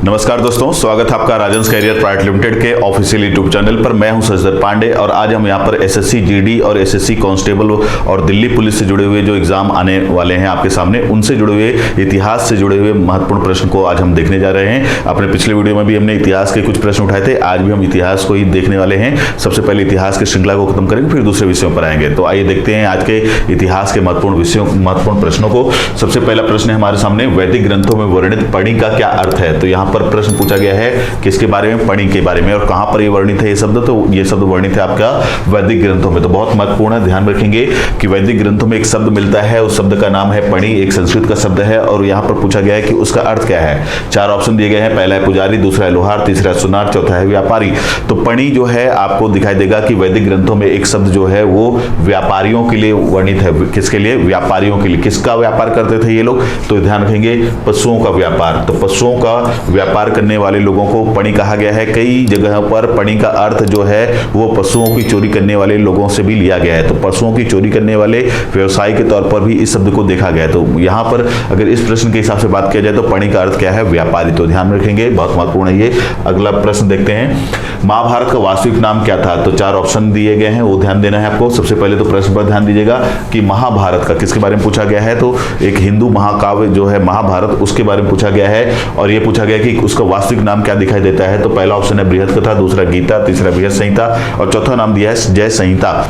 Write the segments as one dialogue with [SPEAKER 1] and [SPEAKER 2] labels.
[SPEAKER 1] नमस्कार दोस्तों, स्वागत है आपका राजंस कैरियर प्राइवेट लिमिटेड के ऑफिशियल यूट्यूब चैनल पर। मैं हूं सजदर पांडे और आज हम यहां पर एसएससी जीडी और एसएससी कांस्टेबल और दिल्ली पुलिस से जुड़े हुए जो एग्जाम आने वाले हैं आपके सामने, उनसे जुड़े हुए इतिहास से जुड़े हुए महत्वपूर्ण प्रश्न को आज हम देखने जा रहे हैं। अपने पिछले वीडियो में भी हमने इतिहास के कुछ प्रश्न उठाए थे, आज भी हम इतिहास को ही देखने वाले हैं। सबसे पहले इतिहास की श्रृंखला को खत्म करेंगे, फिर दूसरे विषयों पर आएंगे। तो आइए देखते हैं आज के इतिहास के महत्वपूर्ण प्रश्नों को। सबसे पहला प्रश्न है हमारे सामने, वैदिक ग्रंथों में वर्णित पणि का क्या अर्थ है। तो यहाँ पर प्रश्न पूछा गया है किसके बारे में, पणि के बारे में। और कहां पर ये वर्णित है ये शब्द, तो ये शब्द वर्णित है आपका वैदिक ग्रंथों में। तो बहुत महत्वपूर्ण है, ध्यान रखेंगे कि वैदिक ग्रंथों में एक शब्द मिलता है, उस शब्द का नाम है पणि, एक संस्कृत का शब्द है। और यहाँ पर पूछा गया है कि उसका अर्थ क्या है। चार ऑप्शन दिए गए हैं, पहला है पुजारी, दूसरा है लोहार, तीसरा है सुनार, चौथा है व्यापारी। तो पणि जो है आपको दिखाई देगा कि वैदिक ग्रंथों में एक शब्द जो है वो व्यापारियों के लिए वर्णित है। किसके लिए? व्यापारियों के लिए। किसका व्यापार करते थे ये लोग? तो ध्यान रखेंगे, पशुओं का व्यापार। तो पशुओं का व्यापार करने वाले लोगों को पणि कहा गया है। कई जगहों पर पणि का अर्थ जो है वो पशुओं की चोरी करने वाले लोगों से भी लिया गया है। तो पशुओं की चोरी करने वाले व्यवसाय के तौर पर भी इस शब्द को देखा गया है। तो यहाँ पर अगर इस प्रश्न के हिसाब से बात किया जाए तो पणि का अर्थ क्या है? व्यापारी। तो ध्यान रखेंगे, बहुत महत्वपूर्ण है ये। अगला प्रश्न देखते हैं, महाभारत का वास्तविक नाम क्या था। तो चार ऑप्शन दिए गए हैं, वो ध्यान देना है आपको। सबसे पहले तो प्रश्न पर ध्यान दीजिएगा कि महाभारत का किसके बारे में पूछा गया है। तो एक हिंदू महाकाव्य जो है महाभारत, उसके बारे में पूछा गया है। और ये पूछा गया कि उसका वास्तविक नाम क्या दिखाई देता है। तो पहला ऑप्शन है बृहद कथा, दूसरा गीता, तीसरा बृहद संहिता और चौथा नाम दिया है जय संहिता।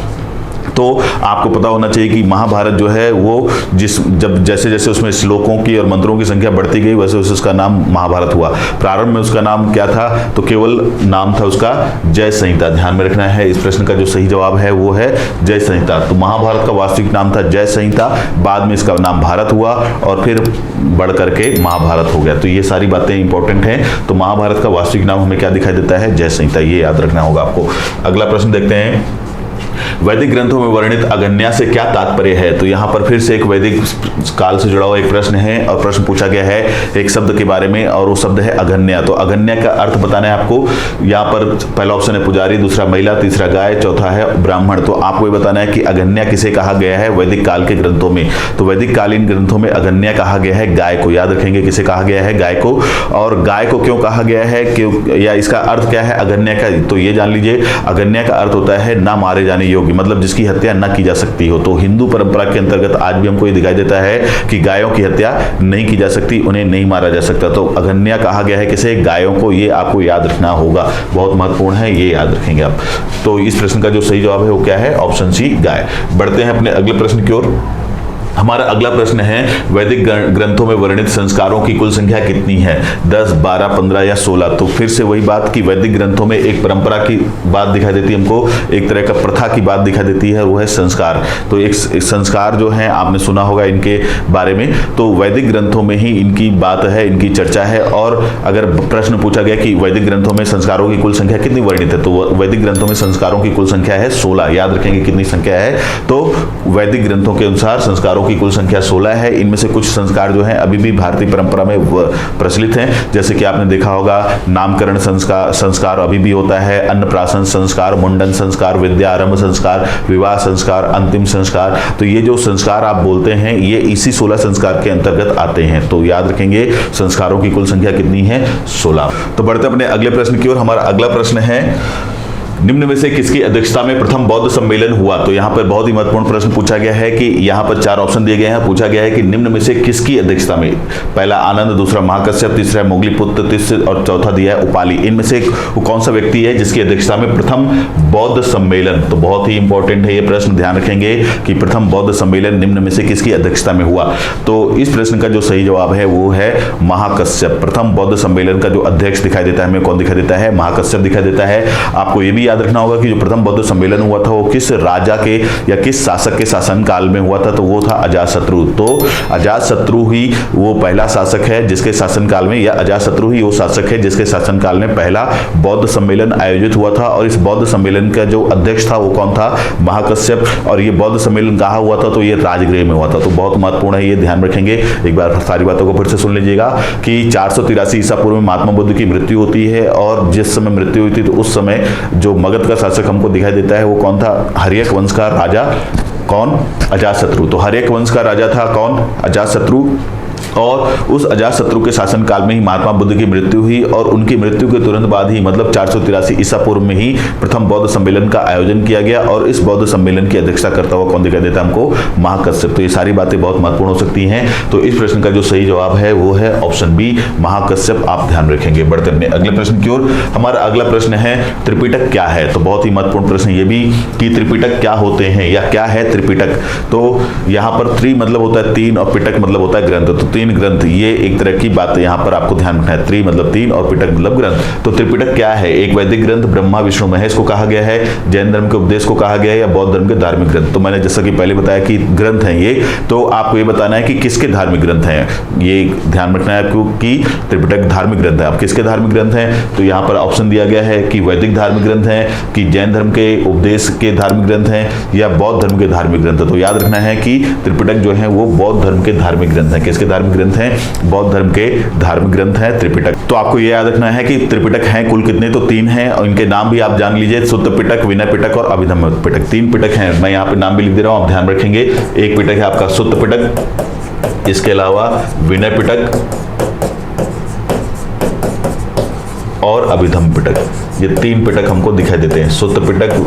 [SPEAKER 1] तो आपको पता होना चाहिए कि महाभारत जो है वो जैसे जैसे उसमें श्लोकों की और मंत्रों की संख्या बढ़ती गई वैसे वैसे उसका नाम महाभारत हुआ। प्रारंभ में उसका नाम क्या था? तो केवल नाम था उसका जय संहिता। ध्यान में रखना है, इस प्रश्न का जो सही जवाब है वो है जय संहिता। तो महाभारत का वास्तविक नाम था जय संहिता, बाद में इसका नाम भारत हुआ और फिर बढ़ करके महाभारत हो गया। तो ये सारी बातें इंपॉर्टेंट हैं। तो महाभारत का वास्तविक नाम हमें क्या दिखाई देता है? जय संहिता। ये याद रखना होगा आपको। अगला प्रश्न देखते हैं, वैदिक ग्रंथों में वर्णित अगन्या से क्या तात्पर्य है। तो यहाँ पर फिर से एक वैदिक काल से जुड़ा हुआ एक प्रश्न है और प्रश्न पूछा गया है एक शब्द के बारे में और वो शब्द है अगन्या। तो अगन्या का अर्थ बताना है आपको। यहाँ पर पहला ऑप्शन है पुजारी, दूसरा महिला, तीसरा गाय, चौथा है ब्राह्मण। तो आपको ये बताना है कि अगन्या किसे कहा गया है वैदिक काल के ग्रंथों में। तो वैदिक कालीन ग्रंथों में अगन्या कहा गया है गाय को। याद रखेंगे किसे कहा गया है? गाय को। और गाय को क्यों कहा गया है, क्यों, या इसका अर्थ क्या है अगन्या का? तो ये जान लीजिए, अगन्या का अर्थ होता है ना मारे जाने योग्य, मतलब जिसकी हत्या न की जा सकती हो। तो हिंदू परंपरा के अंतर्गत आज भी हमको ये दिखाई देता है कि गायों की हत्या नहीं की जा सकती, उन्हें नहीं मारा जा सकता। तो अगन्या कहा गया है किसे? गायों को। ये आपको याद रखना होगा, बहुत महत्वपूर्ण है, ये याद रखेंगे आप। तो इस प्रश्न का जो सही जवाब है वो क्या है? ऑप्शन सी, गाय। बढ़ते हैं अपने अगले प्रश्न की ओर। हमारा अगला प्रश्न है, वैदिक ग्रंथों में वर्णित संस्कारों की कुल संख्या कितनी है? 10, 12, 15 या 16। तो फिर से वही बात कि वैदिक ग्रंथों में एक परंपरा की बात दिखाई देती है हमको, एक तरह का प्रथा की बात दिखाई देती है, वो है संस्कार। तो एक संस्कार जो है आपने सुना होगा इनके बारे में। तो वैदिक ग्रंथों में ही इनकी बात है, इनकी चर्चा है। और अगर प्रश्न पूछा गया कि वैदिक ग्रंथों में संस्कारों की कुल संख्या कितनी वर्णित है, तो वैदिक ग्रंथों में संस्कारों की कुल संख्या है 16। याद रखेंगे कितनी संख्या है। तो वैदिक ग्रंथों के अनुसार संस्कारों की कुल संख्या 16 है। इनमें से कुछ संस्कार जो हैं अभी भी भारतीय परंपरा में प्रचलित हैं, जैसे कि आपने देखा होगा नामकरण संस्कार अभी भी होता है, अन्नप्राशन संस्कार, मुंडन संस्कार, विद्या आरंभ संस्कार, विवाह संस्कार, अंतिम संस्कार। तो ये जो संस्कार आप बोलते हैं ये इसी 16 संस्कार के अंतर्गत आते हैं। तो याद रखेंगे संस्कारों की कुल संख्या कितनी है? 16। तो बढ़ते अपने अगले प्रश्न की ओर। हमारा अगला प्रश्न है, निम्न में से किसकी अध्यक्षता में प्रथम बौद्ध सम्मेलन हुआ। तो यहाँ पर बहुत ही महत्वपूर्ण प्रश्न पूछा गया है कि यहाँ पर चार ऑप्शन दिए गए हैं, पूछा गया है कि निम्न में से किसकी अध्यक्षता में। पहला आनंद, दूसरा महाकश्यप, तीसरा मोगलीपुत्र, तीसरा और चौथा दिया है उपाली। इनमें से कौन सा व्यक्ति है जिसकी अध्यक्षता में प्रथम बौद्ध सम्मेलन। तो बहुत ही इंपॉर्टेंट है ये प्रश्न, ध्यान रखेंगे कि प्रथम बौद्ध सम्मेलन निम्न में से किसकी अध्यक्षता में हुआ। तो इस प्रश्न का जो सही जवाब है वो है महाकश्यप। प्रथम बौद्ध सम्मेलन का जो अध्यक्ष दिखाई देता है हमें, कौन दिखाई देता है? महाकश्यप दिखाई देता है। आपको ये भी याद रखना होगा कि जो प्रथम बौद्ध सम्मेलन हुआ था वो किस राजा के या किस शासक के शासन काल में हुआ था। तो वो था अजातशत्रु। तो अजातशत्रु ही वो पहला शासक है जिसके शासन काल में, या अजातशत्रु ही वो शासक है जिसके शासन काल में पहला बौद्ध सम्मेलन आयोजित हुआ था। और इस बौद्ध सम्मेलन का जो अध्यक्ष था वो कौन था? महाकश्यप। और ये बौद्ध सम्मेलन कहाँ हुआ था? तो ये राजगृह में हुआ था। तो बहुत महत्वपूर्ण है, ये ध्यान रखेंगे। एक बार सारी बातों को फिर से सुन लीजिएगा कि 483 ईसा पूर्व में महात्मा बुद्ध की मृत्यु होती है और जिस समय मृत्यु हुई थी तो उस समय जो मगध का शासक हमको दिखाई देता है वो कौन था? हर्यक वंश का राजा। कौन? अजातशत्रु। तो हर्यक वंश का राजा था कौन? अजातशत्रु। और उस अजातशत्रु के शासनकाल में ही महात्मा बुद्ध की मृत्यु हुई और उनकी मृत्यु के तुरंत बाद ही मतलब 483 ईसा पूर्व में ही प्रथम बौद्ध सम्मेलन का आयोजन किया गया और इस बौद्ध सम्मेलन की अध्यक्षता करता हुआ कौन दिखाई देता है हमको? महाकश्यप। तो ये सारी बातें बहुत महत्वपूर्ण हो सकती हैं। तो इस प्रश्न का जो सही जवाब है वो है ऑप्शन बी, महाकश्यप। आप ध्यान रखेंगे। बढ़ते अपने अगले प्रश्न की ओर। हमारा अगला प्रश्न है त्रिपिटक क्या है? तो बहुत ही महत्वपूर्ण प्रश्न ये भी कि त्रिपिटक क्या होते हैं या क्या है त्रिपिटक। तो यहाँ पर त्रि मतलब होता है तीन और पिटक मतलब होता है ग्रंथ। तो तीन ग्रंथ, ये एक तरह की बात है, यहाँ पर आपको ध्यान रखना है। त्रि मतलब तीन और पिटक मतलब ग्रंथ। तो त्रिपिटक क्या है? एक वैदिक ग्रंथ, ब्रह्मा विष्णु महेश को कहा गया है, जैन धर्म के उपदेश को कहा गया है या बौद्ध धर्म के धार्मिक ग्रंथ। तो मैंने जैसा कि पहले बताया कि ग्रंथ हैं ये, तो आपको ये बताना है कि किसके धार्मिक ग्रंथ हैं। ये ध्यान रखना है आपको कि त्रिपिटक धार्मिक ग्रंथ है। आप किसके धार्मिक ग्रंथ हैं? तो यहाँ पर ऑप्शन दिया गया है कि वैदिक धार्मिक ग्रंथ हैं, कि जैन धर्म के उपदेश के धार्मिक ग्रंथ हैं या बौद्ध धर्म के धार्मिक ग्रंथ है। तो याद रखना है कि त्रिपिटक जो है वो बौद्ध धर्म के धार्मिक ग्रंथ है। किसके धार्मिक ग्रंथ हैं? बौद्ध धर्म के धार्मिक ग्रंथ है त्रिपिटक। तो आपको ये याद रखना है कि त्रिपिटक हैं कुल कितने? तो तीन हैं और इनके नाम भी आप जान लीजिए, सुत्त पिटक, विनय पिटक और अभिधम्म पिटक। तीन पिटक हैं, मैं यहाँ पे नाम भी लिख दे रहा हूँ, आप ध्यान रखेंगे। एक पिटक है आपका सुत्त पिटक, इसके अलावा विनय पिटक और अभिधम्म पिटक। ये तीन पिटक हमको दिखाई देते हैं, सुत्त पिटक,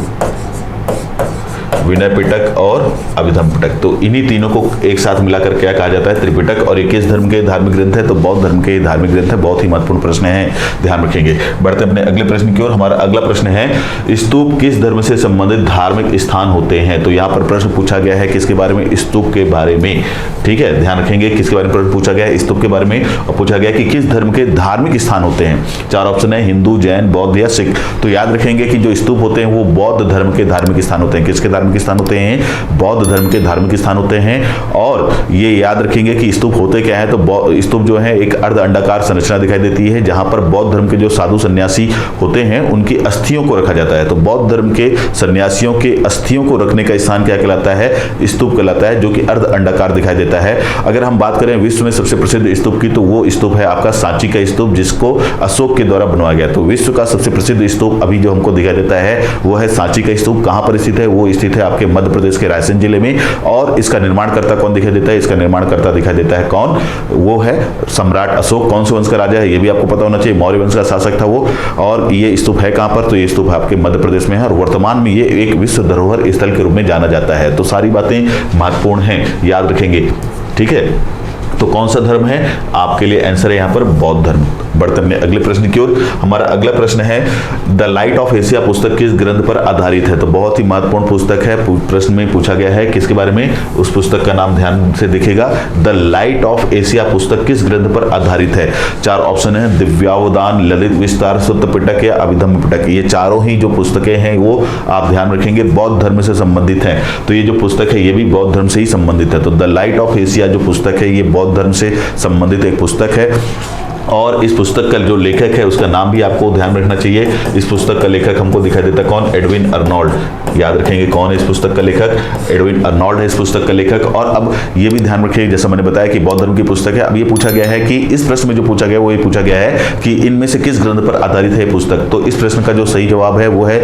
[SPEAKER 1] विनय पिटक और अभिधम्म पिटक। तो इन्हीं तीनों को एक साथ मिलाकर क्या कहा जाता है? त्रिपिटक। और ये किस धर्म के धार्मिक ग्रंथ है? तो बौद्ध धर्म के धार्मिक ग्रंथ है। बहुत ही महत्वपूर्ण प्रश्न है, ध्यान रखेंगे। बढ़ते अपने अगले प्रश्न की ओर। हमारा अगला प्रश्न है स्तूप किस धर्म से संबंधित धार्मिक स्थान होते हैं? तो यहाँ पर प्रश्न पूछा गया है किसके बारे में? स्तूप के बारे में। ठीक है, ध्यान रखेंगे किसके बारे में प्रश्न पूछा गया है? स्तूप के बारे में। और पूछा गया कि किस धर्म के धार्मिक स्थान होते हैं? चार ऑप्शन है, हिंदू, जैन, बौद्ध या सिख। तो याद रखेंगे कि जो स्तूप होते हैं वो बौद्ध धर्म के धार्मिक स्थान होते हैं। किसके धार्मिक स्थान होते हैं? बौद्ध धर्म के धार्मिक स्थान होते हैं। और ये याद रखेंगे कि स्तूप होते क्या है? तो स्तूप जो है एक अर्ध अंडाकार संरचना दिखाई देती है जहां पर बौद्ध धर्म के जो साधु सन्यासी होते हैं उनकी अस्थियों को रखा जाता है। तो बौद्ध धर्म के सन्यासियों के अस्थियों को रखने का स्थान क्या कहलाता है? स्तूप कहलाता है, जो कि अर्ध अंडाकार दिखाई देता है। अगर हम बात करें विश्व में सबसे प्रसिद्ध स्तूप की, तो वो स्तूप है आपका सांची का स्तूप, जिसको अशोक के द्वारा बनवाया गया। तो विश्व का सबसे प्रसिद्ध स्तूप अभी जो हमको दिखाई देता है वो है सांची का स्तूप। कहां पर स्थित है? वो स्थित है आपके मध्य प्रदेश के रायसेन जिले में। और इसका निर्माणकर्ता कौन दिखाई देता है? इसका निर्माणकर्ता दिखाई देता है कौन? वो है सम्राट अशोक। कौन से वंश का राजा है ये भी आपको पता होना चाहिए, मौर्य वंश का शासक था वो। और ये स्तूप है कहां पर? तो ये स्तूप है आपके मध्य प्रदेश में है और वर्तमान में ये एक विश्व धरोहर स्थल के रूप में जाना जाता है। तो सारी बातें महत्वपूर्ण हैं, याद रखेंगे। ठीक है, तो कौन सा धर्म है? आपके लिए आंसर है यहाँ पर बौद्ध धर्म। बढ़ते हैं अगले प्रश्न की ओर। हमारा अगला प्रश्न है द लाइट ऑफ एशिया पुस्तक किस ग्रंथ पर आधारित है? तो बहुत ही महत्वपूर्ण पुस्तक है। प्रश्न में पूछा गया है किसके बारे में? उस पुस्तक का नाम ध्यान से देखिएगा। द लाइट ऑफ एशिया पुस्तक किस ग्रंथ पर आधारित है? चार ऑप्शन है, दिव्यावदान, ललित विस्तार, सुत्त पिटक या अभिधम्म पिटक। ये चारों ही जो पुस्तकें हैं वो आप ध्यान रखेंगे बौद्ध धर्म से संबंधित हैं। तो ये जो पुस्तक है ये भी बौद्ध धर्म से ही संबंधित है। तो द लाइट ऑफ एशिया जो पुस्तक है ये बौद्ध धर्म से संबंधित एक पुस्तक है। और इस पुस्तक का जो लेखक है उसका नाम भी आपको ध्यान रखना चाहिए। इस पुस्तक का लेखक हमको दिखाई देता है कौन? Edwin Arnold. याद रखेंगे कौन है इस पुस्तक का लेखक? एडविन अर्नोल्ड है इस पुस्तक का लेखक। और अब ये भी ध्यान रखिए, जैसा मैंने बताया कि बौद्ध धर्म की पुस्तक है। अब ये पूछा गया है कि इस प्रश्न में जो पूछा गया वो ये पूछा गया है कि इनमें से किस ग्रंथ पर आधारित है पुस्तक? तो इस प्रश्न का जो सही जवाब है वो है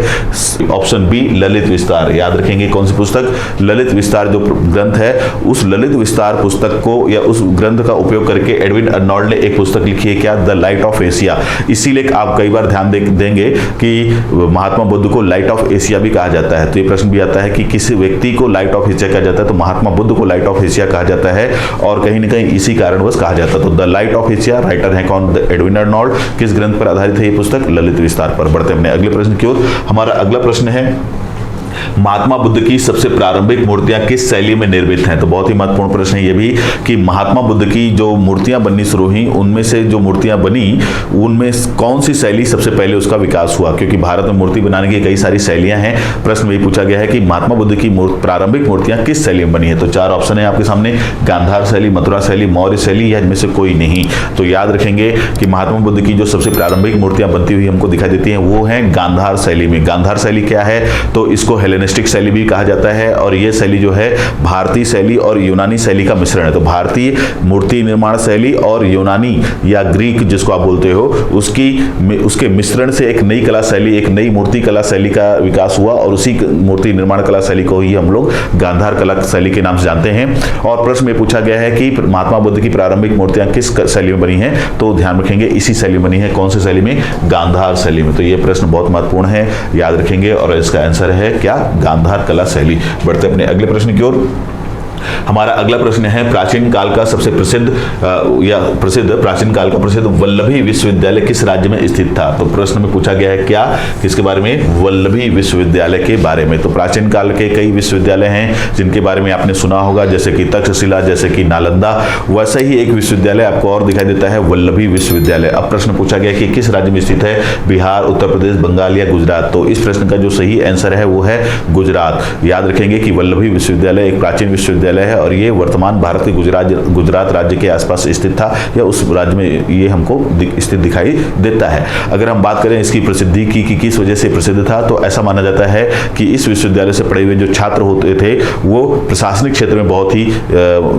[SPEAKER 1] ऑप्शन बी, ललित विस्तार। याद रखेंगे कौन सी पुस्तक? ललित विस्तार जो ग्रंथ है, उस ललित विस्तार पुस्तक को या उस ग्रंथ का उपयोग करके एडविन अर्नोल्ड ने एक पुस्तक लिखी है, क्या? The light of Asia. इसीलिए आप कई बार ध्यान देंगे कि महात्मा बुद्ध को लाइट ऑफ एशिया भी कहा जाता है। तो ये प्रश्न भी आता है कि किसी व्यक्ति को लाइट ऑफ एशिया कहा जाता है, तो महात्मा बुद्ध को लाइट ऑफ एशिया कहा जाता है और कहीं ना कहीं इसी कारणवश कहा जाता है। तो the light of Asia, writer है कौन? Edwin Arnold. किस ग्रंथ पर आधारित है ये पुस्तक? ललित विस्तार पर। बढ़ते हैं अपने अगले प्रश्न की ओर। हमारा अगला प्रश्न है महात्मा बुद्ध की सबसे प्रारंभिक मूर्तियां किस शैली में निर्मित हैं? तो बहुत ही महत्वपूर्ण प्रश्न है ये भी कि महात्मा बुद्ध की जो मूर्तियां बननी शुरू हुई उनमें से जो मूर्तियां बनी उनमें कौन सी शैली सबसे पहले उसका विकास हुआ? क्योंकि भारत में मूर्ति बनाने की कई सारी शैलियां हैं। प्रश्न में पूछा गया है कि महात्मा बुद्ध की प्रारंभिक मूर्तियां किस शैली में बनी है? तो चार ऑप्शन है आपके सामने, गांधार शैली, मथुरा शैली, मौर्य शैली या इनमें से कोई नहीं। तो याद रखेंगे कि महात्मा बुद्ध की जो सबसे प्रारंभिक मूर्तियां बनती हुई हमको दिखाई देती हैं वो है गांधार शैली में। गांधार शैली क्या है? तो इसको हेलेनिस्टिक शैली भी कहा जाता है, और ये शैली जो है भारतीय शैली और यूनानी शैली का मिश्रण है। तो भारतीय मूर्ति निर्माण शैली और यूनानी या ग्रीक जिसको आप बोलते हो उसके मिश्रण से एक नई कला शैली, एक नई मूर्ति कला शैली का विकास हुआ, और उसी मूर्ति निर्माण कला शैली को ही हम लोग गांधार कला शैली के नाम से जानते हैं। और प्रश्न में पूछा गया है कि महात्मा बुद्ध की प्रारंभिक मूर्तियां किस शैली में बनी हैं, तो ध्यान रखेंगे इसी शैली में बनी है। कौन सी शैली में? गांधार शैली में। तो ये प्रश्न बहुत महत्वपूर्ण है, याद रखेंगे, और इसका आंसर है क्या? गांधार कला शैली। बढ़ते अपने अगले प्रश्न की ओर। हमारा अगला प्रश्न है प्राचीन काल का सबसे प्राचीन काल का प्रसिद्ध वल्लभी विश्वविद्यालय किस राज्य में स्थित था? तो प्रश्न में पूछा गया है क्या, किसके बारे में? वल्लभी विश्वविद्यालय के बारे में। तो प्राचीन काल के कई विश्वविद्यालय हैं जिनके बारे में आपने सुना होगा, जैसे कि तक्षशिला, जैसे कि नालंदा। वैसे ही एक विश्वविद्यालय आपको और दिखाई देता है, वल्लभी विश्वविद्यालय। अब प्रश्न पूछा गया कि किस राज्य में स्थित है? बिहार, उत्तर प्रदेश, बंगाल या गुजरात? तो इस प्रश्न का जो सही आंसर है वो है गुजरात। याद रखेंगे कि वल्लभी विश्वविद्यालय एक प्राचीन विश्वविद्यालय है, और ये वर्तमान भारत के गुजरात राज्य के आसपास स्थित था, या उस राज्य में ये हमको स्थित दिखाई देता है। अगर हम बात करें इसकी प्रसिद्धि की कि किस वजह से प्रसिद्ध था, तो ऐसा माना जाता है कि इस विश्वविद्यालय से पढ़े हुए जो छात्र होते थे वो प्रशासनिक क्षेत्र में बहुत ही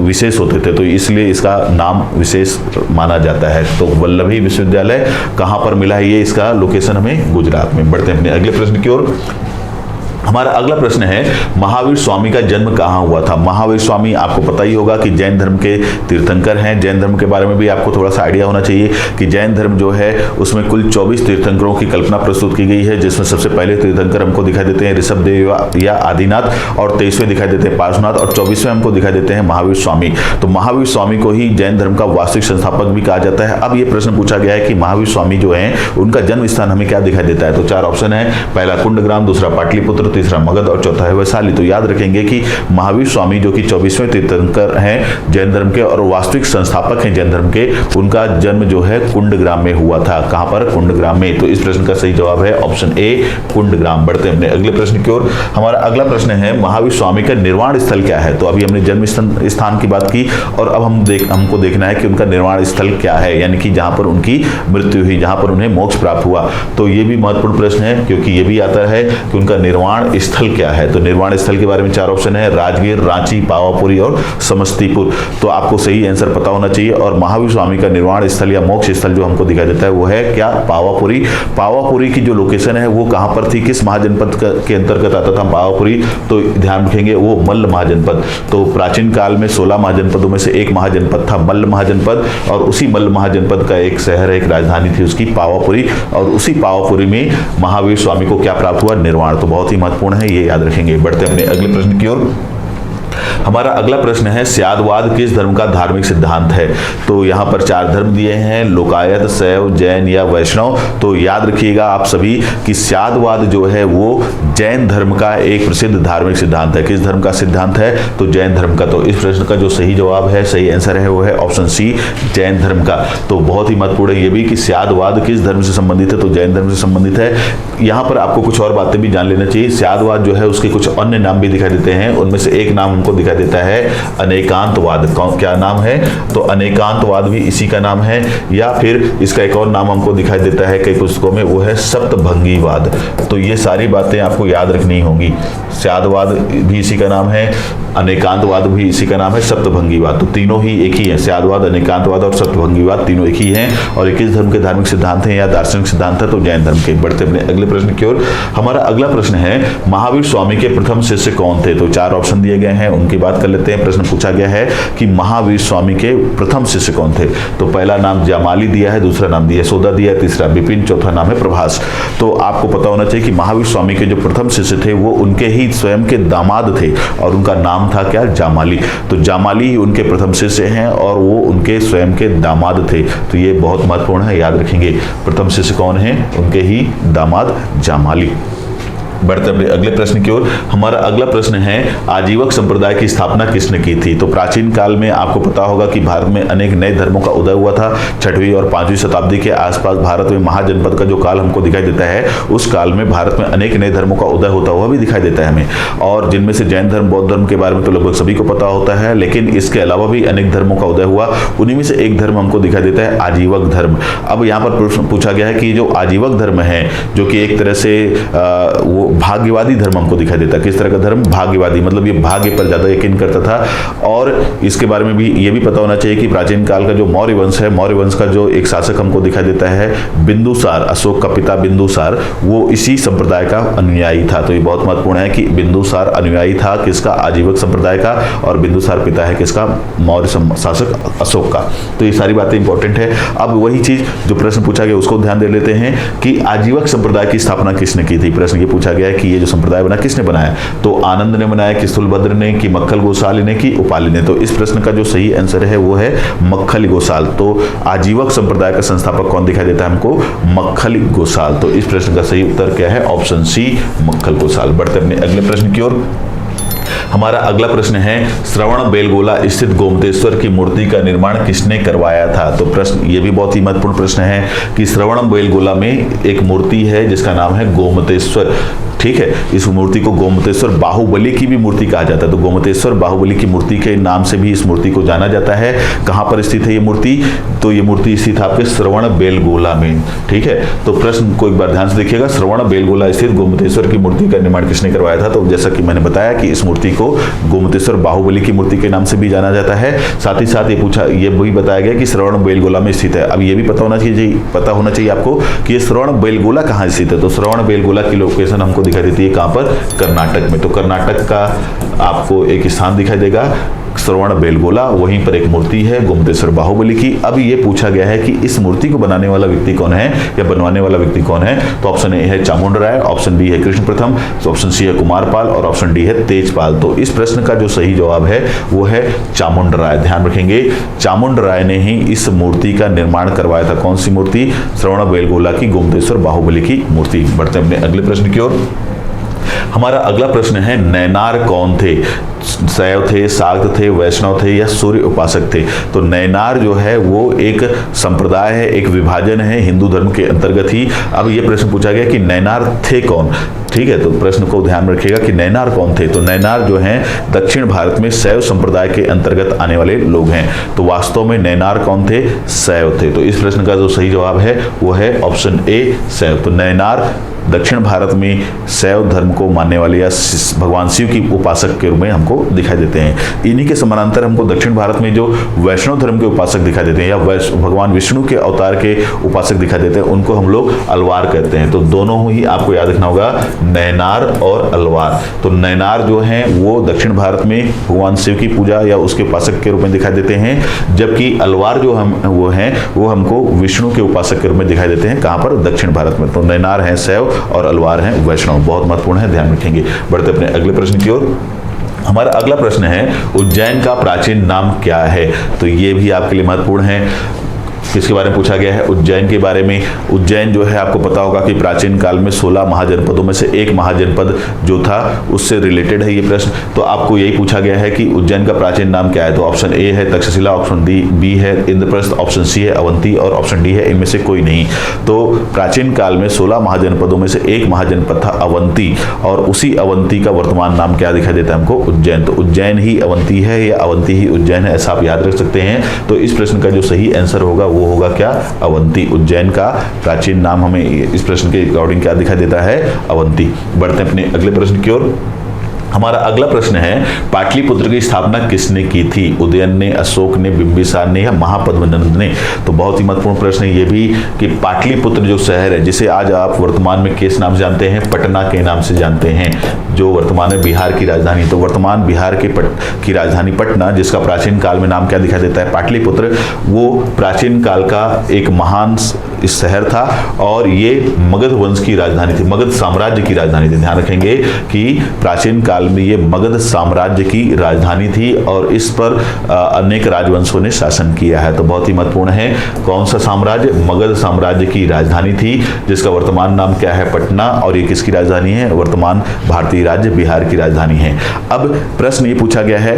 [SPEAKER 1] विशेष होते थे, तो इसलिए इसका नाम विशेष माना जाता है। तो वल्लभी विश्वविद्यालय कहां पर मिला है? ये इसका लोकेशन हमें गुजरात में। बढ़ते हैं अपने अगले प्रश्न की ओर। हमारा अगला प्रश्न है महावीर स्वामी का जन्म कहाँ हुआ था? महावीर स्वामी आपको पता ही होगा कि जैन धर्म के तीर्थंकर हैं। जैन धर्म के बारे में भी आपको थोड़ा सा आइडिया होना चाहिए कि जैन धर्म जो है उसमें कुल 24 तीर्थंकरों की कल्पना प्रस्तुत की गई है, जिसमें सबसे पहले तीर्थंकर हमको दिखाई देते हैं ऋषभदेव या आदिनाथ, और 23वें दिखाई देते हैं पार्श्वनाथ, और 24वें हमको दिखाई देते हैं महावीर स्वामी। तो महावीर स्वामी को ही जैन धर्म का वास्तविक संस्थापक भी कहा जाता है। अब ये प्रश्न पूछा गया है कि महावीर स्वामी जो है उनका जन्म स्थान हमें क्या दिखाई देता है? तो 4 ऑप्शन है, पहला कुंडग्राम, दूसरा पाटलिपुत्र, तीसरा मगध और चौथा है वैशाली। तो याद रखेंगे कि महावीर स्वामी जो कि 24वें तीर्थंकर हैं जैन धर्म के और वास्तविक संस्थापक हैं जैन धर्म के, उनका जन्म जो है कुंडग्राम में हुआ था। कहां पर? कुंडग्राम में। तो इस प्रश्न का सही जवाब है ऑप्शन ए, कुंडग्राम। बढ़ते हैं अपने अगले प्रश्न की ओर। हमारा अगला प्रश्न है महावीर स्वामी का निर्वाण स्थल क्या है? तो अभी हमने जन्म स्थान की बात की, और अब हमको देखना है कि उनका निर्वाण स्थल क्या है, यानी कि जहां पर उनकी मृत्यु हुई, जहां पर उन्हें मोक्ष प्राप्त हुआ। तो ये भी महत्वपूर्ण प्रश्न है, क्योंकि ये भी आता है कि उनका निर्वाण स्थल क्या है। तो निर्वाण स्थल के बारे में 4 ऑप्शन है, राजगीर, रांची, पावापुरी और समस्तीपुर। तो आपको सही आंसर पता होना चाहिए, और महावीर स्वामी का निर्वाण स्थल या मोक्ष स्थल जो हमको दिखाई देता है वो है क्या? पावापुरी। पावापुरी की जो लोकेशन है वो कहां पर थी, किस महाजनपद के अंतर्गत आता था पावापुरी? तो ध्यान रखेंगे वो मल्ल महाजनपद। तो प्राचीन काल में 16 महाजनपदों में से एक महाजनपद था मल्ल महाजनपद, और उसी मल्ल महाजनपद का एक शहर, एक राजधानी थी उसकी पावापुरी, और उसी पावापुरी में महावीर स्वामी को क्या प्राप्त हुआ? निर्वाण। तो बहुत ही महत्वपूर्ण है, ये याद रखेंगे। बढ़ते हैं अपने अगले प्रश्न की ओर। हमारा अगला प्रश्न है स्यादवाद किस धर्म का धार्मिक सिद्धांत है? तो यहाँ पर 4 धर्म दिए हैं, लोकायत, शैव, जैन या वैष्णव। तो याद रखिएगा आप सभी कि स्यादवाद जो है वो जैन धर्म का एक प्रसिद्ध धार्मिक सिद्धांत है। किस धर्म का सिद्धांत है? तो जैन धर्म का। तो इस प्रश्न का जो सही जवाब है, सही आंसर है वो है ऑप्शन सी, जैन धर्म का। तो बहुत ही महत्वपूर्ण है ये भी कि स्यादवाद किस धर्म से संबंधित है? तो जैन धर्म से संबंधित है। यहाँ पर आपको कुछ और बातें भी जान लेना चाहिए। स्यादवाद जो है उसके कुछ अन्य नाम भी दिखाई देते हैं, उनमें से एक नाम हमको दिखाई देता है अनेकांतवाद। क्या नाम है? तो अनेकांतवाद भी इसी का नाम है, या फिर इसका एक और नाम हमको दिखाई देता है कई पुस्तकों में, वो है सप्तभंगीवाद। तो ये सारी बातें आपको याद रखनी होंगी। स्यादवाद भी इसी का नाम है, अनेकांतवाद भी इसी का नाम है, सप्तभंगीवाद। तो तीनों ही एक ही है, स्यादवाद, अनेकांतवाद और सप्तभंगीवाद तीनों एक ही हैं, और एक ही धर्म के धार्मिक सिद्धांत हैं या दार्शनिक सिद्धांत है, तो जैन धर्म के। बढ़ते अपने अगले प्रश्न की ओर। हमारा अगला प्रश्न है महावीर स्वामी के प्रथम शिष्य कौन थे? तो 4 ऑप्शन दिए गए हैं, उनकी बात कर लेते हैं। प्रश्न पूछा गया है कि महावीर स्वामी के प्रथम शिष्य कौन थे? तो पहला नाम जामाली दिया है, दूसरा नाम दिया यशोदा दिया है, तीसरा विपिन, चौथा नाम है प्रभास। तो आपको पता होना चाहिए कि महावीर स्वामी के जो प्रथम शिष्य थे वो उनके ही स्वयं के दामाद थे, और उनका नाम था क्या? जामाली। तो जामाली उनके प्रथम शिष्य हैं और वो उनके स्वयं के दामाद थे। तो ये बहुत महत्वपूर्ण है, याद रखेंगे। प्रथम शिष्य कौन है? उनके ही दामाद जामाली। बढ़ते अपने अगले प्रश्न की ओर। हमारा अगला प्रश्न है आजीवक संप्रदाय की स्थापना किसने की थी? तो प्राचीन काल में आपको पता होगा कि भारत में अनेक नए धर्मों का उदय हुआ था। 6वीं और 5वीं शताब्दी के आसपास भारत में महाजनपद का जो काल हमको दिखाई देता है, उस काल में भारत में अनेक नए धर्मों का उदय होता हुआ भी दिखाई देता है हमें, और जिनमें से जैन धर्म, बौद्ध धर्म के बारे में तो लगभग सभी को पता होता है, लेकिन इसके अलावा भी अनेक धर्मों का उदय हुआ। उन्हीं में से एक धर्म हमको दिखाई देता है आजीवक धर्म। अब यहाँ पर प्रश्न पूछा गया है कि जो आजीवक धर्म है, जो कि एक तरह से वो भाग्यवादी धर्म हमको दिखाई देता है। किस तरह का धर्म? भाग्यवादी, मतलब ये भाग्य पर ज्यादा यकीन करता था। और इसके बारे में भी ये भी पता होना चाहिए कि प्राचीन काल का जो मौर्य वंश है, मौर्य वंश का जो एक शासक हमको दिखाई देता है बिंदुसार, अशोक का पिता बिंदुसार, वो इसी संप्रदाय का अनुयायी था। तो ये बहुत महत्वपूर्ण है कि बिंदुसार अनुयायी था किसका? आजीवक संप्रदाय का, और बिंदुसार पिता है किसका? मौर्य शासक अशोक का। तो ये सारी बातें इंपॉर्टेंट है। अब वही चीज जो प्रश्न पूछा गया उसको ध्यान दे लेते हैं कि आजीवक संप्रदाय की स्थापना किसने की थी। प्रश्न ये पूछा गया है कि ये जो संप्रदाय बना किसने बनाया? तो आनंद ने बनाया, कि स्थूलभद्र ने, कि मक्खल गोसाल ने, कि उपाली ने। तो इस प्रश्न का जो सही आंसर है वो है मक्खल गोसाल। तो आजीवक संप्रदाय का संस्थापक कौन दिखाई देता है हमको? मक्खल गोसाल। तो इस प्रश्न का सही उत्तर क्या है? Option C, Makkhali Gosala. बढ़ते अपने अगले प्रश्न की ओर। हमारा अगला प्रश्न है श्रवण बेलगोला स्थित गोमतेश्वर की मूर्ति का निर्माण किसने करवाया था? तो प्रश्न ये भी बहुत ही महत्वपूर्ण प्रश्न है कि श्रवण बेलगोला में एक मूर्ति है जिसका नाम है गोमतेश्वर। ठीक है, इस मूर्ति को गोमतेश्वर बाहुबली की भी मूर्ति कहा जाता है। तो गोमतेश्वर बाहुबली की मूर्ति के नाम से भी इस मूर्ति को जाना जाता है। कहां पर स्थित है ये मूर्ति? तो ये मूर्ति स्थित है आपके श्रवण बेलगोला में। ठीक है, तो प्रश्न को एक बार ध्यान से देखिएगा। श्रवण बेलगोला स्थित गोमतेश्वर की मूर्ति का निर्माण किसने करवाया था? तो जैसा कि मैंने बताया कि इस मूर्ति को गोमतेश्वर बाहुबली की मूर्ति के नाम से भी जाना जाता है। साथ ही साथ ये भी बताया गया कि श्रवण बेलगोला में स्थित है। अब ये भी पता होना चाहिए आपको कि ये श्रवण बेलगोला कहाँ स्थित है। तो श्रवण बेलगोला की लोकेशन हमको दिखाई देती है कहां पर? कर्नाटक में। तो कर्नाटक का आपको एक स्थान दिखाई देगा श्रवण बेलगोला, वहीं पर एक मूर्ति है गोमतेश्वर बाहुबली की। अब ये पूछा गया है कि इस मूर्ति को बनाने वाला व्यक्ति कौन है या बनवाने वाला व्यक्ति कौन है? तो ऑप्शन ए है चामुंड राय, ऑप्शन बी है कृष्ण प्रथम, ऑप्शन सी है कुमारपाल और ऑप्शन डी है तेजपाल। तो इस प्रश्न का जो सही जवाब है वो है चामुंड राय। ध्यान रखेंगे, चामुंड राय ने ही इस मूर्ति का निर्माण करवाया था। कौन सी मूर्ति? श्रवण बेलगोला की गोमतेश्वर बाहुबली की मूर्ति। बढ़ते हैं अपने अगले प्रश्न की ओर। हमारा अगला प्रश्न है नैनार कौन थे? शैव थे, शाक्त थे, वैष्णव थे या सूर्य उपासक थे? तो नैनार जो है वो एक संप्रदाय है, एक विभाजन है हिंदू धर्म के अंतर्गत ही। अब ये प्रश्न पूछा गया कि नैनार थे कौन? ठीक है, तो प्रश्न को ध्यान रखिएगा कि नैनार कौन थे। तो नैनार जो हैं दक्षिण भारत में शैव संप्रदाय के अंतर्गत आने वाले लोग हैं। तो वास्तव में नैनार कौन थे? शैव थे। तो इस प्रश्न का जो सही जवाब है वो है ऑप्शन ए, शैव। तो नैनार दक्षिण भारत में शैव धर्म को मानने वाले या भगवान शिव की उपासक के रूप में हमको दिखाई देते हैं। इन्हीं के समानांतर हमको दक्षिण भारत में जो वैष्णव धर्म के उपासक दिखाई देते हैं या भगवान विष्णु के अवतार के उपासक दिखाई देते हैं, उनको हम लोग अलवार कहते हैं। तो दोनों ही आपको याद रखना होगा, नैनार और अलवार। तो नैनार जो हैं वो दक्षिण भारत में भगवान शिव की पूजा या उसके उपासक के रूप में दिखाई देते हैं, जबकि अलवार जो वो हमको विष्णु के उपासक के रूप में दिखाई देते हैं। कहां पर? दक्षिण भारत में। तो नैनार है शैव और अलवार हैं वैष्णव। बहुत महत्वपूर्ण है, ध्यान रखेंगे। बढ़ते अपने अगले प्रश्न की ओर। हमारा अगला प्रश्न है उज्जैन का प्राचीन नाम क्या है? तो ये भी आपके लिए महत्वपूर्ण है। किसके बारे में पूछा गया है? उज्जैन के बारे में। उज्जैन जो है आपको पता होगा कि प्राचीन काल में 16 महाजनपदों में से एक महाजनपद जो था उससे रिलेटेड है ये प्रश्न। तो आपको यही पूछा गया है कि उज्जैन का प्राचीन नाम क्या है? तो ऑप्शन ए है तक्षशिला, ऑप्शन बी है इंद्रप्रस्थ, ऑप्शन सी है अवंती और ऑप्शन डी है इनमें से कोई नहीं। तो प्राचीन काल में 16 महाजनपदों में से एक महाजनपद था अवंती, और उसी अवंती का वर्तमान नाम क्या दिखाई देता है हमको? उज्जैन। तो उज्जैन ही अवंती है या अवंती ही उज्जैन है, ऐसा आप याद रख सकते हैं। तो इस प्रश्न का जो सही आंसर होगा वो होगा क्या? अवंती। उज्जैन का प्राचीन नाम हमें इस प्रश्न के अकॉर्डिंग क्या दिखाई देता है? अवंती। बढ़ते हैं अपने अगले प्रश्न की ओर। हमारा अगला प्रश्न है पाटलिपुत्र की स्थापना किसने की थी? उदयन ने, अशोक ने, बिंबिसार ने या महापद्मनंद ने? तो बहुत ही महत्वपूर्ण प्रश्न है ये भी कि पाटलिपुत्र जो शहर है जिसे आज आप वर्तमान में किस नाम से जानते हैं? पटना के नाम से जानते हैं, जो वर्तमान में बिहार की राजधानी। तो वर्तमान बिहार की राजधानी पटना, जिसका प्राचीन काल में नाम क्या दिखाई देता है? पाटलिपुत्र, वो प्राचीन काल का एक महान शहर था और ये मगध वंश की राजधानी थी, मगध साम्राज्य की राजधानी थी। ध्यान रखेंगे कि प्राचीन काल में ये मगध साम्राज्य की राजधानी थी और इस पर अनेक राजवंशों ने शासन किया है। तो बहुत ही महत्वपूर्ण है, कौन सा साम्राज्य? मगध साम्राज्य की राजधानी थी, जिसका वर्तमान नाम क्या है? पटना। और ये किसकी राजधानी है? वर्तमान भारतीय राज्य बिहार की राजधानी है। अब प्रश्न ये पूछा गया है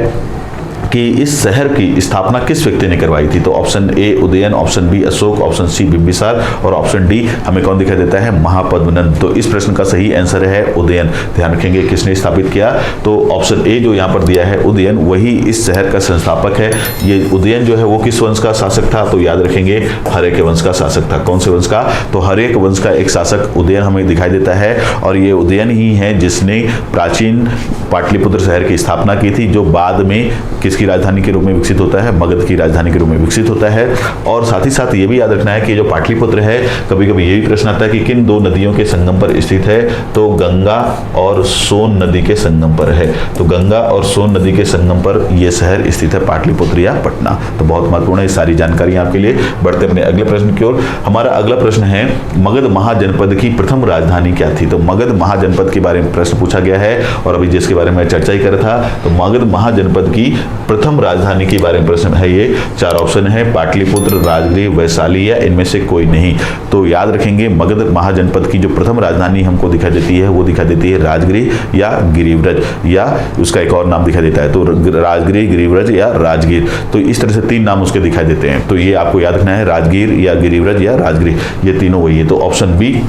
[SPEAKER 1] कि इस शहर की स्थापना किस व्यक्ति ने करवाई थी? तो option A Udayan, option B Ashok, option C Bimbisara और ऑप्शन डी हमें कौन दिखाई देता है? महापद्मनंद। तो इस प्रश्न का सही आंसर है उदयन। ध्यान रखेंगे किसने स्थापित किया? तो ऑप्शन ए जो यहाँ पर दिया है उदयन, वही इस शहर का संस्थापक है। ये उदयन जो है वो किस वंश का शासक था? तो याद रखेंगे हर्यक वंश का शासक था। कौन से वंश का? तो हर्यक वंश का एक शासक उदयन हमें दिखाई देता है और ये उदयन ही है जिसने प्राचीन पाटलिपुत्र शहर की स्थापना की थी, जो बाद में किसकी राजधानी के रूप में विकसित होता है? मगध की राजधानी के रूप में विकसित होता है। और साथ ही साथ ये भी याद रखना है कि जो पाटलिपुत्र है, कभी कभी यही प्रश्न आता है कि किन दो नदियों के संगम पर स्थित है? तो गंगा और सोन नदी के संगम पर है। तो गंगा और सोन नदी के संगम पर यह शहर स्थित है, पाटलिपुत्र या पटना। तो बहुत महत्वपूर्ण है सारी जानकारी आपके लिए। बढ़ते अपने अगले प्रश्न की ओर। हमारा अगला प्रश्न है मगध महाजनपद की प्रथम राजधानी क्या थी? तो मगध महाजनपद के बारे में प्रश्न पूछा गया है और अभी जिसके बारे में चर्चा ही कर रहा था, तो मगध महाजनपद की प्रथम राजधानी के बारे में प्रश्न है। ये 4 ऑप्शन है, पाटलिपुत्र, राजगृह, वैशाली या इनमें से कोई नहीं। तो याद रखेंगे मगध महाजनपद की जो प्रथम राजधानी हमको दिखाई देती है वो दिखाई देती है राजगृह या गिरिव्रज, या उसका एक और नाम दिखाई देता है तो राजगृह, गिरिव्रज या राजगीर। तो इस तरह से 3 नाम उसके दिखाई देते हैं। तो ये आपको याद रखना है, राजगीर या गिरिव्रज या राजगृह, ये तीनों वही है। तो ऑप्शन बी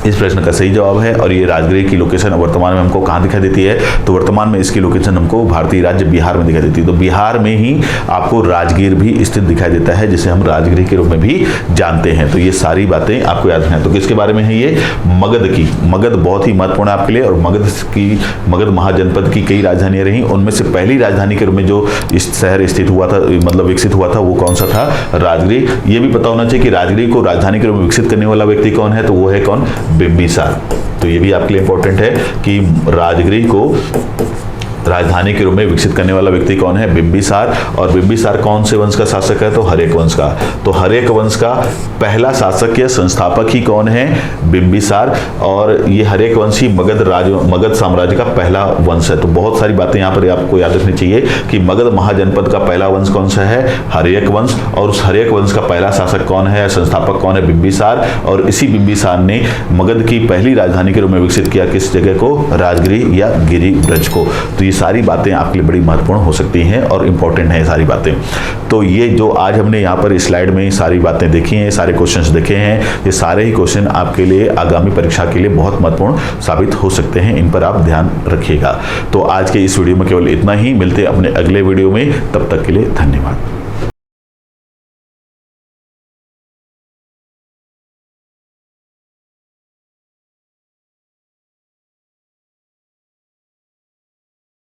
[SPEAKER 1] इस प्रश्न का सही जवाब है। और ये राजगृह की लोकेशन वर्तमान में हमको कहाँ दिखाई देती है? तो वर्तमान में इसकी लोकेशन हमको भारतीय राज्य बिहार में दिखाई देती है। तो बिहार में ही आपको राजगीर भी स्थित दिखाई देता है, जिसे हम राजगृह के रूप में भी जानते हैं। तो ये सारी बातें आपको याद रखना है। तो किसके बारे में है ये? मगध की। मगध बहुत ही महत्वपूर्ण है आपके लिए। और मगध महाजनपद की कई राजधानियां रही, उनमें से पहली राजधानी के रूप में जो इस शहर स्थित हुआ था, मतलब विकसित हुआ था, वो कौन सा था? राजगृह। ये भी पता होना चाहिए कि राजगृह को राजधानी के रूप में विकसित करने वाला व्यक्ति कौन है? तो वो है कौन? बिंबिसार। तो ये भी आपके लिए इंपॉर्टेंट है कि राजगृह को राजधानी के रूप में विकसित करने वाला व्यक्ति कौन है? बिंबिसार। और बिंबिसार कौन से वंश का शासक है? तो हर्यक वंश का। तो हर्यक वंश का पहला शासक या संस्थापक ही कौन है? बिंबिसार। और ये हर्यक वंश ही मगध साम्राज्य का पहला वंश है। तो बहुत सारी बातें यहाँ पर आपको याद रखनी चाहिए कि मगध महाजनपद का पहला वंश कौन सा है? हर्यक वंश। और उस हर्यक वंश का पहला शासक कौन है, संस्थापक कौन है? बिंबिसार। और इसी बिंबिसार ने मगध की पहली राजधानी के रूप में विकसित किया किस जगह को? राजगृह या गिरिव्रज को। तो ये सारी बातें आपके लिए बड़ी महत्वपूर्ण हो सकती हैं और इंपॉर्टेंट हैं सारी बातें। तो ये जो आज हमने यहाँ पर स्लाइड में सारी बातें देखी हैं, सारे क्वेश्चंस देखे हैं, ये सारे ही क्वेश्चन आपके लिए आगामी परीक्षा के लिए बहुत महत्वपूर्ण साबित हो सकते हैं। इन पर आप ध्यान रखिएगा। तो आज के इस वीडियो में केवल इतना ही। मिलते हैं अपने अगले वीडियो में, तब तक के लिए धन्यवाद।